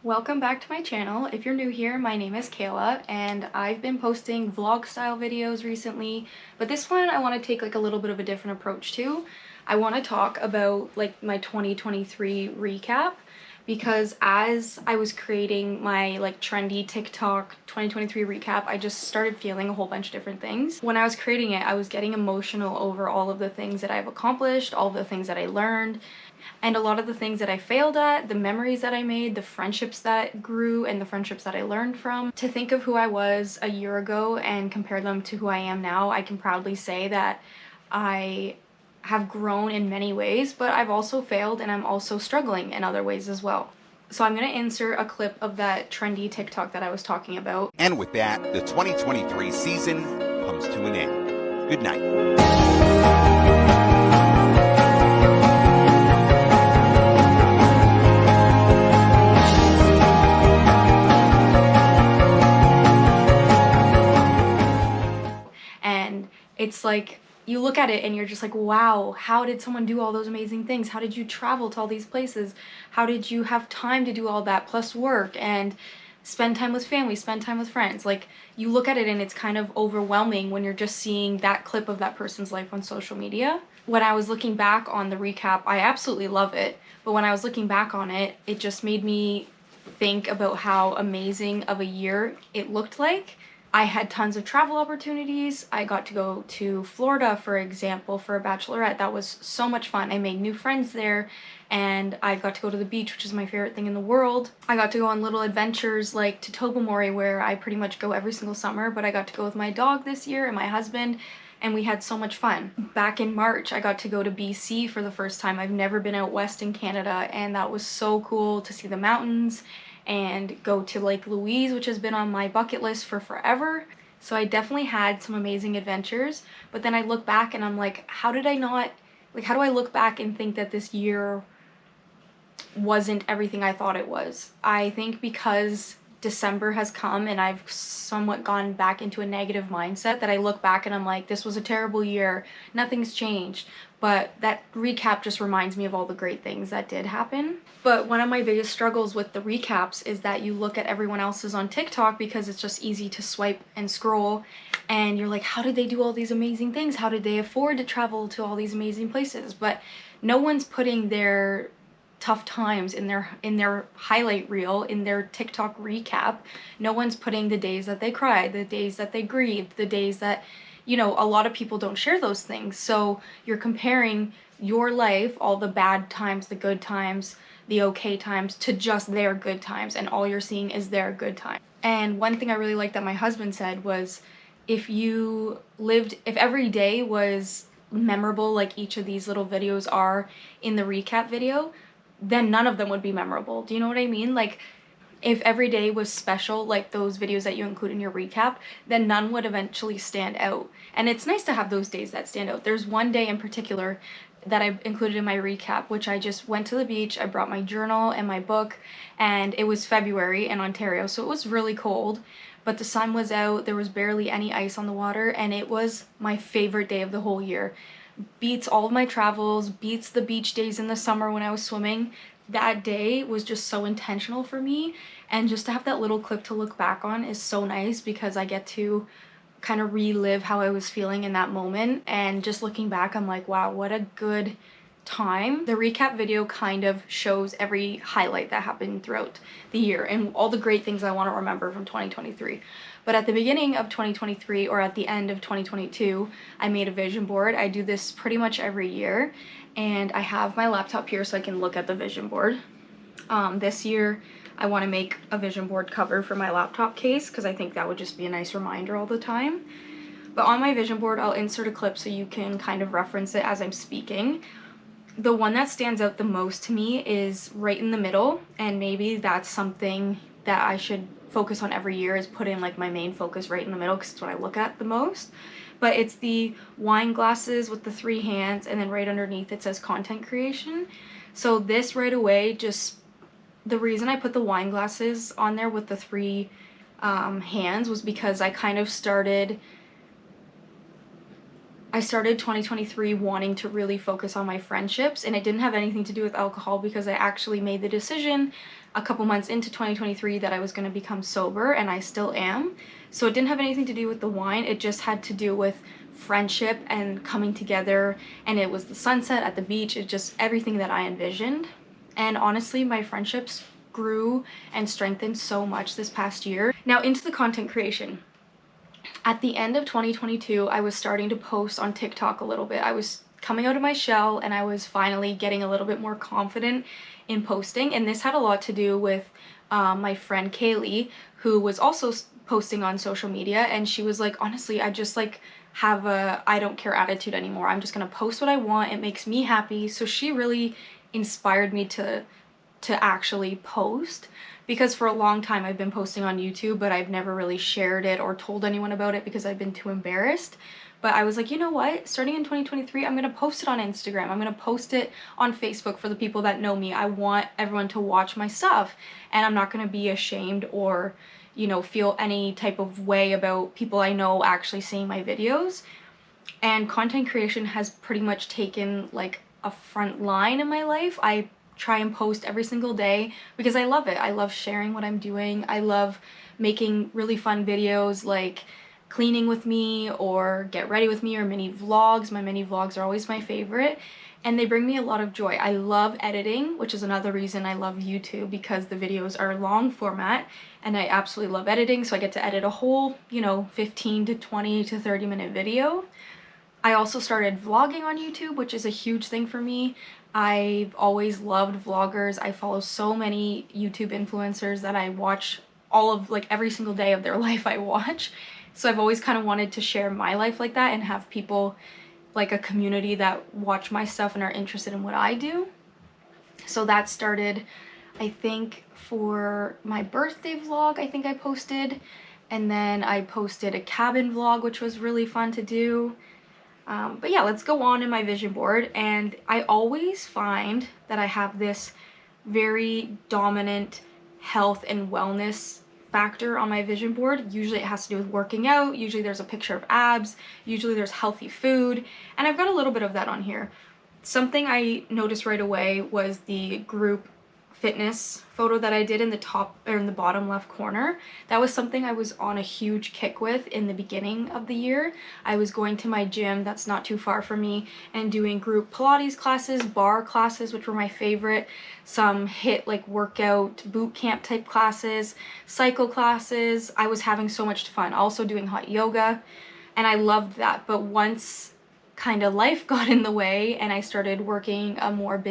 Welcome back to my channel. If you're new here, my name is Kayla and I've been posting vlog style videos recently, but this one I want to take like a little bit of a different approach to. I want to talk about like my 2023 recap because as I was creating my like trendy TikTok 2023 recap, I just started feeling a whole bunch of different things. When I was creating it, I was getting emotional over all of the things that I've accomplished, all of the things that I learned, and a lot of the things that I failed at, the memories that I made, the friendships that grew, and the friendships that I learned from. To think of who I was a year ago and compare them to who I am now, I can proudly say that I have grown in many ways, but I've also failed and I'm also struggling in other ways as well. So I'm going to insert a clip of that trendy TikTok that I was talking about. And with that, the 2023 season comes to an end. Good night. And it's like, you look at it and you're just like, wow, how did someone do all those amazing things? How did you travel to all these places? How did you have time to do all that plus work and spend time with family, spend time with friends? Like, you look at it and it's kind of overwhelming when you're just seeing that clip of that person's life on social media. When I was looking back on the recap, I absolutely love it. But when I was looking back on it, it just made me think about how amazing of a year it looked like. I had tons of travel opportunities. I got to go to Florida, for example, for a bachelorette. That was so much fun. I made new friends there, and I got to go to the beach, which is my favorite thing in the world. I got to go on little adventures like to Tobermory, where I pretty much go every single summer, but I got to go with my dog this year and my husband, and we had so much fun. Back in March, I got to go to BC for the first time. I've never been out west in Canada, and that was so cool to see the mountains and go to Lake Louise, which has been on my bucket list for forever. So I definitely had some amazing adventures, but then I look back and I'm like, how do I look back and think that this year wasn't everything I thought it was? I think because December has come and I've somewhat gone back into a negative mindset, that I look back and I'm like, this was a terrible year, nothing's changed. But that recap just reminds me of all the great things that did happen. But one of my biggest struggles with the recaps is that you look at everyone else's on TikTok because it's just easy to swipe and scroll, and you're like, how did they do all these amazing things? How did they afford to travel to all these amazing places? But no one's putting their tough times in their highlight reel, in their TikTok recap. No one's putting the days that they cried, the days that they grieved, the days that, you know, a lot of people don't share those things. So you're comparing your life, all the bad times, the good times, the okay times, to just their good times, and all you're seeing is their good time. And one thing I really liked that my husband said was, if every day was memorable like each of these little videos are in the recap video, then none of them would be memorable. Do you know what I mean? Like, if every day was special, like those videos that you include in your recap, then none would eventually stand out. And it's nice to have those days that stand out. There's one day in particular that I included in my recap, which I just went to the beach, I brought my journal and my book, and it was February in Ontario, so it was really cold, but the sun was out, there was barely any ice on the water, and it was my favorite day of the whole year. Beats all of my travels, beats the beach days in the summer when I was swimming. That day was just so intentional for me, and just to have that little clip to look back on is so nice because I get to kind of relive how I was feeling in that moment. And just looking back, I'm like, wow, what a good time. The recap video kind of shows every highlight that happened throughout the year and all the great things I want to remember from 2023. But at the beginning of 2023 or at the end of 2022, I made a vision board. I do this pretty much every year, and I have my laptop here so I can look at the vision board. This year I want to make a vision board cover for my laptop case because I think that would just be a nice reminder all the time. But on my vision board, I'll insert a clip so you can kind of reference it as I'm speaking. The one that stands out the most to me is right in the middle, and maybe that's something that I should focus on every year, is put in like my main focus right in the middle because it's what I look at the most. But it's the wine glasses with the 3 hands, and then right underneath it says content creation. So this right away, just the reason I put the wine glasses on there with the 3 hands was because I kind of started I started 2023 wanting to really focus on my friendships, and it didn't have anything to do with alcohol because I actually made the decision a couple months into 2023 that I was going to become sober, and I still am. So it didn't have anything to do with the wine, it just had to do with friendship and coming together, and it was the sunset at the beach. It's just everything that I envisioned. And honestly, my friendships grew and strengthened so much this past year. Now into the content creation. At the end of 2022, I was starting to post on TikTok a little bit. I was coming out of my shell and I was finally getting a little bit more confident in posting, and this had a lot to do with my friend Kaylee, who was also posting on social media, and she was like, honestly, I just like have a I don't care attitude anymore. I'm just gonna post what I want. It makes me happy. So she really inspired me to actually post, because for a long time I've been posting on YouTube, but I've never really shared it or told anyone about it because I've been too embarrassed. But I was like, you know what? Starting in 2023, I'm going to post it on Instagram. I'm going to post it on Facebook for the people that know me. I want everyone to watch my stuff, and I'm not going to be ashamed or, you know, feel any type of way about people I know actually seeing my videos. And content creation has pretty much taken like a front line in my life. I try and post every single day because I love it. I love sharing what I'm doing. I love making really fun videos like cleaning with me or get ready with me or mini vlogs. My mini vlogs are always my favorite, and they bring me a lot of joy. I love editing, which is another reason I love YouTube, because the videos are long format and I absolutely love editing. So I get to edit a whole, you know, 15 to 20 to 30 minute video. I also started vlogging on YouTube, which is a huge thing for me. I've always loved vloggers. I follow so many YouTube influencers that I watch all of, like, every single day of their life I watch. So I've always kind of wanted to share my life like that and have people, like a community that watch my stuff and are interested in what I do. So that started, I think, for my birthday vlog, I think I posted. And then I posted a cabin vlog, which was really fun to do. But yeah, let's go on in my vision board. And I always find that I have this very dominant health and wellness factor on my vision board. Usually it has to do with working out. Usually there's a picture of abs. Usually there's healthy food. And I've got a little bit of that on here. Something I noticed right away was the group fitness photo that I did in the top or in the bottom left corner. That was something I was on a huge kick with in the beginning of the year. I was going to my gym that's not too far from me and doing group Pilates classes, bar classes, which were my favorite, some HIIT like workout boot camp type classes, cycle classes. I was having so much fun. Also doing hot yoga, and I loved that. But once kind of life got in the way and I started working a more of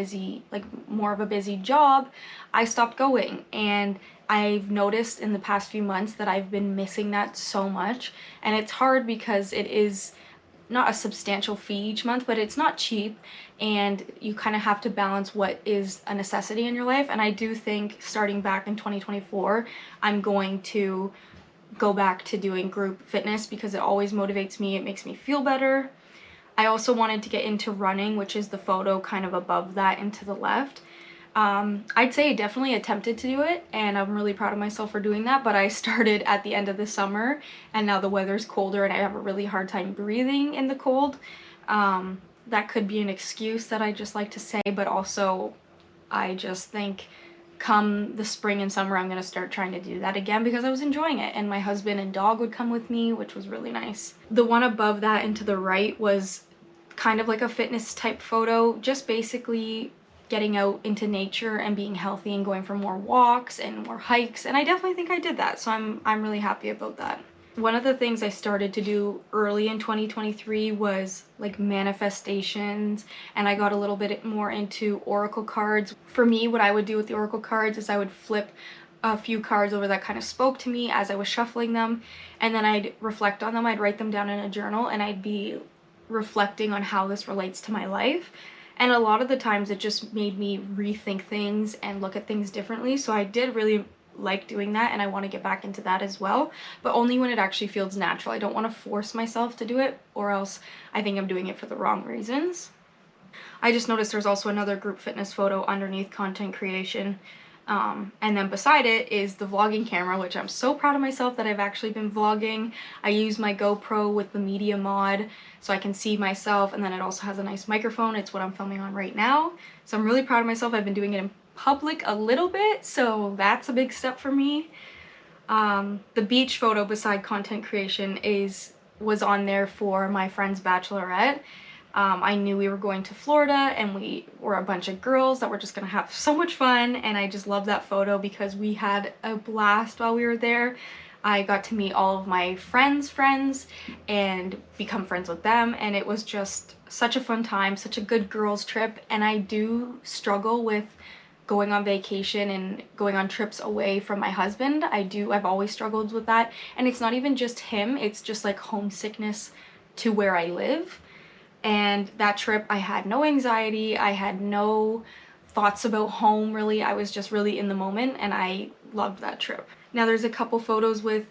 a busy job, I stopped going. And I've noticed in the past few months that I've been missing that so much. And it's hard because it is not a substantial fee each month, but it's not cheap, and you kind of have to balance what is a necessity in your life. And I do think starting back in 2024, I'm going to go back to doing group fitness because it always motivates me. It makes me feel better. I also wanted to get into running, which is the photo kind of above that and to the left. I'd say I definitely attempted to do it, and I'm really proud of myself for doing that, but I started at the end of the summer, and now the weather's colder and I have a really hard time breathing in the cold. That could be an excuse that I just like to say, but also I just think come the spring and summer I'm gonna start trying to do that again because I was enjoying it, and my husband and dog would come with me, which was really nice. The one above that and to the right was kind of like a fitness type photo, just basically getting out into nature and being healthy and going for more walks and more hikes, and I definitely think I did that, so I'm really happy about that. One of the things I started to do early in 2023 was like manifestations, and I got a little bit more into oracle cards. For me, what I would do with the oracle cards is I would flip a few cards over that kind of spoke to me as I was shuffling them, and then I'd reflect on them. I'd write them down in a journal, and I'd be reflecting on how this relates to my life. And a lot of the times it just made me rethink things and look at things differently. So I did really like doing that, and I want to get back into that as well, but only when it actually feels natural. I don't want to force myself to do it, or else I think I'm doing it for the wrong reasons. I just noticed there's also another group fitness photo underneath content creation. And then beside it is the vlogging camera, which I'm so proud of myself that I've actually been vlogging. I use my GoPro with the media mod so I can see myself, and then it also has a nice microphone. It's what I'm filming on right now. So I'm really proud of myself. I've been doing it in public a little bit, so that's a big step for me. The beach photo beside content creation was on there for my friend's bachelorette. I knew we were going to Florida and we were a bunch of girls that were just gonna have so much fun, and I just love that photo because we had a blast while we were there. I got to meet all of my friends' and become friends with them, and it was just such a fun time, such a good girls trip. And I do struggle with going on vacation and going on trips away from my husband. I've always struggled with that, and it's not even just him, it's just like homesickness to where I live. And that trip, I had no anxiety, I had no thoughts about home really. I was just really in the moment, and I loved that trip. Now there's a couple photos with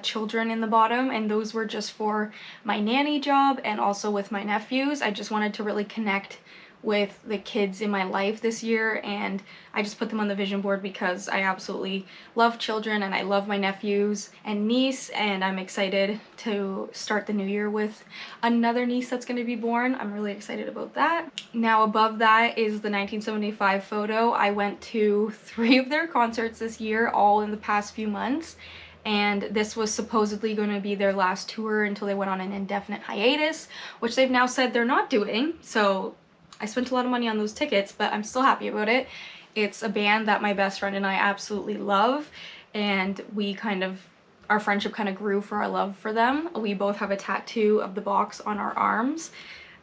children in the bottom, and those were just for my nanny job and also with my nephews. I just wanted to really connect with the kids in my life this year, and I just put them on the vision board because I absolutely love children and I love my nephews and niece, and I'm excited to start the new year with another niece that's going to be born. I'm really excited about that. Now above that is the 1975 photo. I went to 3 of their concerts this year, all in the past few months, and this was supposedly going to be their last tour until they went on an indefinite hiatus, which they've now said they're not doing. So I spent a lot of money on those tickets, but I'm still happy about it. It's a band that my best friend and I absolutely love, and our friendship kind of grew for our love for them. We both have a tattoo of the box on our arms,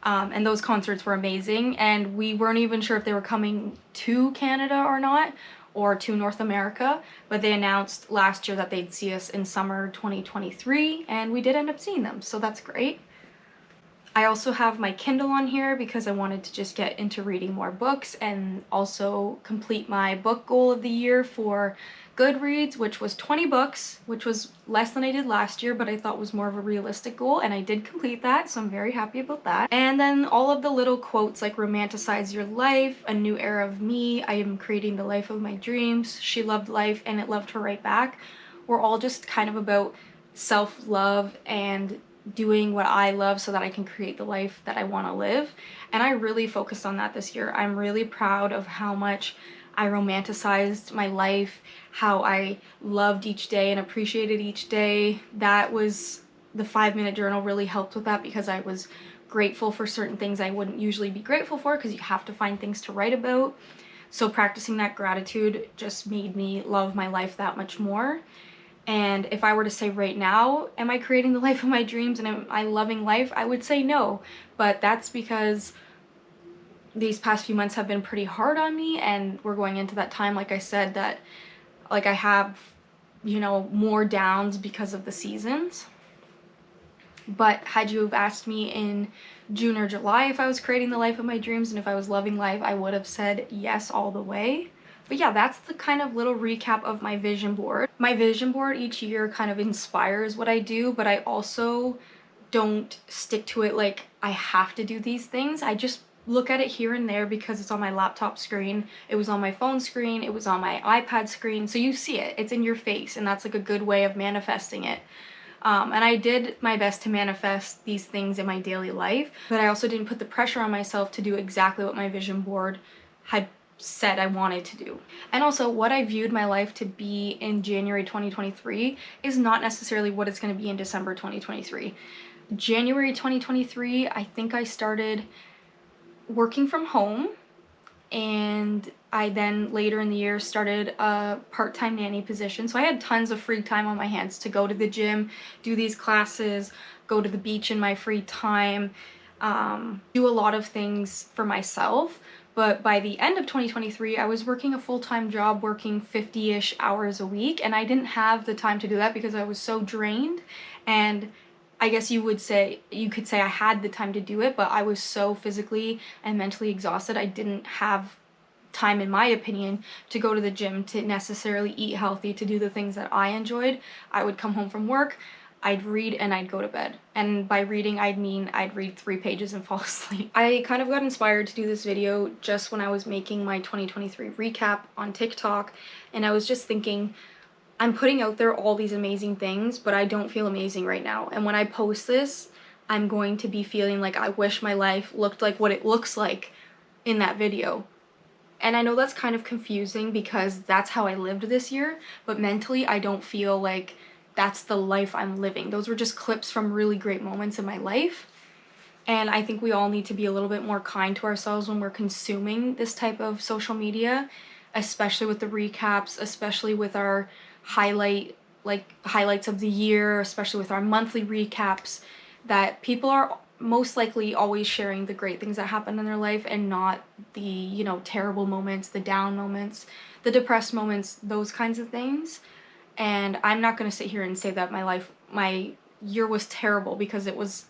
and those concerts were amazing, and we weren't even sure if they were coming to Canada or not, or to North America, but they announced last year that they'd see us in summer 2023, and we did end up seeing them, so that's great. I also have my Kindle on here because I wanted to just get into reading more books and also complete my book goal of the year for Goodreads, which was 20 books, which was less than I did last year, but I thought was more of a realistic goal, and I did complete that, so I'm very happy about that. And then all of the little quotes like romanticize your life, a new era of me, I am creating the life of my dreams, she loved life and it loved her right back, were all just kind of about self-love and doing what I love so that I can create the life that I want to live. And I really focused on that this year. I'm really proud of how much I romanticized my life, how I loved each day and appreciated each day. That was the 5-minute journal really helped with that because I was grateful for certain things I wouldn't usually be grateful for because you have to find things to write about. So practicing that gratitude just made me love my life that much more. And if I were to say right now, am I creating the life of my dreams and am I loving life? I would say no, but that's because these past few months have been pretty hard on me, and we're going into that time, like I said, that like I have, more downs because of the seasons. But had you have asked me in June or July if I was creating the life of my dreams and if I was loving life, I would have said yes all the way. But yeah, that's the kind of little recap of my vision board. My vision board each year kind of inspires what I do, but I also don't stick to it like I have to do these things. I just look at it here and there because it's on my laptop screen, it was on my phone screen, it was on my iPad screen, so you see it, it's in your face, and that's like a good way of manifesting it. And I did my best to manifest these things in my daily life, but I also didn't put the pressure on myself to do exactly what my vision board had said I wanted to do. And also, what I viewed my life to be in January 2023 is not necessarily what it's going to be in December 2023. January 2023, I think I started working from home, and I then later in the year started a part-time nanny position. So I had tons of free time on my hands to go to the gym, do these classes, go to the beach in my free time, do a lot of things for myself. But by the end of 2023, I was working a full-time job, working 50-ish hours a week, and I didn't have the time to do that because I was so drained. And I guess you could say I had the time to do it, but I was so physically and mentally exhausted. I didn't have time, in my opinion, to go to the gym, to necessarily eat healthy, to do the things that I enjoyed. I would come home from work, I'd read and I'd go to bed. And by reading, I'd mean I'd read 3 pages and fall asleep. I kind of got inspired to do this video just when I was making my 2023 recap on TikTok, and I was just thinking, I'm putting out there all these amazing things, but I don't feel amazing right now. And when I post this, I'm going to be feeling like I wish my life looked like what it looks like in that video. And I know that's kind of confusing because that's how I lived this year, but mentally I don't feel like that's the life I'm living. Those were just clips from really great moments in my life. And I think we all need to be a little bit more kind to ourselves when we're consuming this type of social media, especially with the recaps, especially with our highlights of the year, especially with our monthly recaps, that people are most likely always sharing the great things that happen in their life and not the, you know, terrible moments, the down moments, the depressed moments, those kinds of things. And I'm not going to sit here and say that my year was terrible, because it was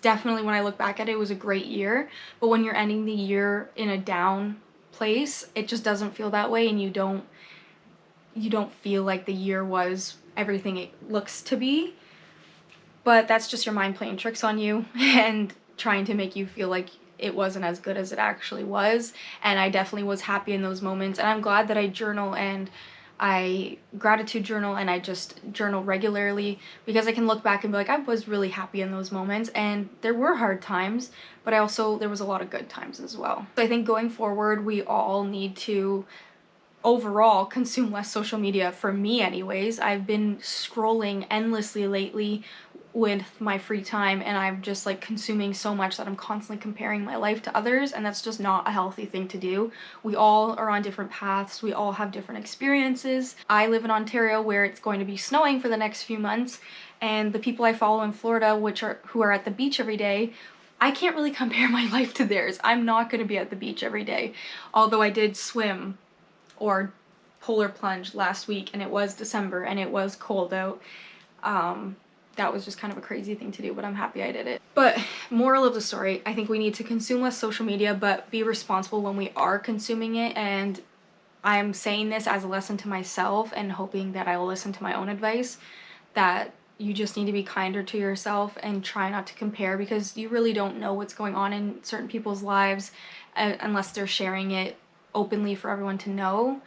definitely, when I look back at it, it was a great year. But when you're ending the year in a down place, it just doesn't feel that way, and you don't feel like the year was everything it looks to be. But that's just your mind playing tricks on you and trying to make you feel like it wasn't as good as it actually was. And I definitely was happy in those moments, and I'm glad that I journal, and I gratitude journal, and I just journal regularly, because I can look back and be like, I was really happy in those moments, and there were hard times, but there was a lot of good times as well. So I think going forward, we all need to overall consume less social media. For me anyways, I've been scrolling endlessly lately with my free time, and I'm just like consuming so much that I'm constantly comparing my life to others, and that's just not a healthy thing to do. We all are on different paths, we all have different experiences. I live in Ontario, where it's going to be snowing for the next few months, and the people I follow in Florida, who are at the beach every day, I can't really compare my life to theirs. I'm not going to be at the beach every day, although I did swim or polar plunge last week, and it was December and it was cold out. That was just kind of a crazy thing to do, but I'm happy I did it. But moral of the story, I think we need to consume less social media, but be responsible when we are consuming it. And I'm saying this as a lesson to myself, and hoping that I will listen to my own advice, that you just need to be kinder to yourself and try not to compare, because you really don't know what's going on in certain people's lives unless they're sharing it openly for everyone to know.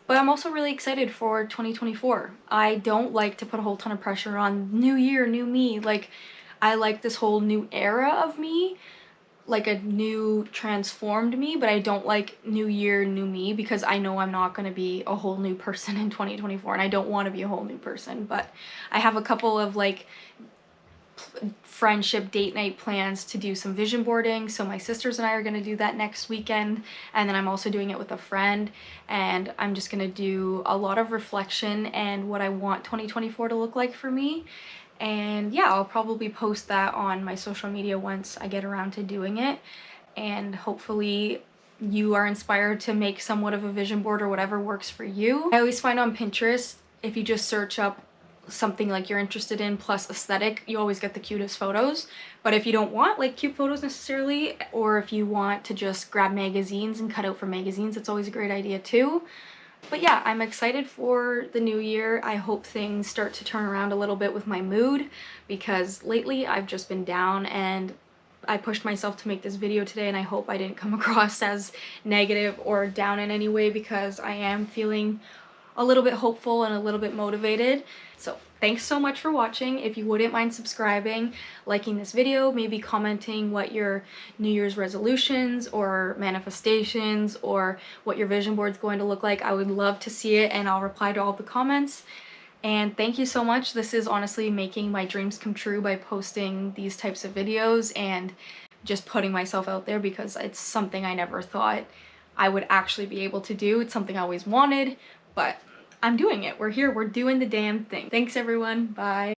But I'm also really excited for 2024. I don't like to put a whole ton of pressure on new year, new me. Like, I like this whole new era of me, like a new transformed me, but I don't like new year, new me, because I know I'm not going to be a whole new person in 2024, and I don't want to be a whole new person. But I have a couple of like friendship date night plans to do some vision boarding, so my sisters and I are going to do that next weekend, and then I'm also doing it with a friend, and I'm just going to do a lot of reflection and what I want 2024 to look like for me. And yeah, I'll probably post that on my social media once I get around to doing it, and hopefully you are inspired to make somewhat of a vision board or whatever works for you. I always find on Pinterest, if you just search up something like you're interested in plus aesthetic, you always get the cutest photos. But if you don't want like cute photos necessarily, or if you want to just grab magazines and cut out for magazines, it's always a great idea too. But yeah, I'm excited for the new year. I hope things start to turn around a little bit with my mood, because lately I've just been down, and I pushed myself to make this video today, and I hope I didn't come across as negative or down in any way, because I am feeling a little bit hopeful and a little bit motivated. So thanks so much for watching. If you wouldn't mind subscribing, liking this video, maybe commenting what your New Year's resolutions or manifestations or what your vision board's going to look like, I would love to see it, and I'll reply to all the comments. And thank you so much. This is honestly making my dreams come true by posting these types of videos and just putting myself out there, because it's something I never thought I would actually be able to do. It's something I always wanted, but I'm doing it. We're here. We're doing the damn thing. Thanks everyone. Bye.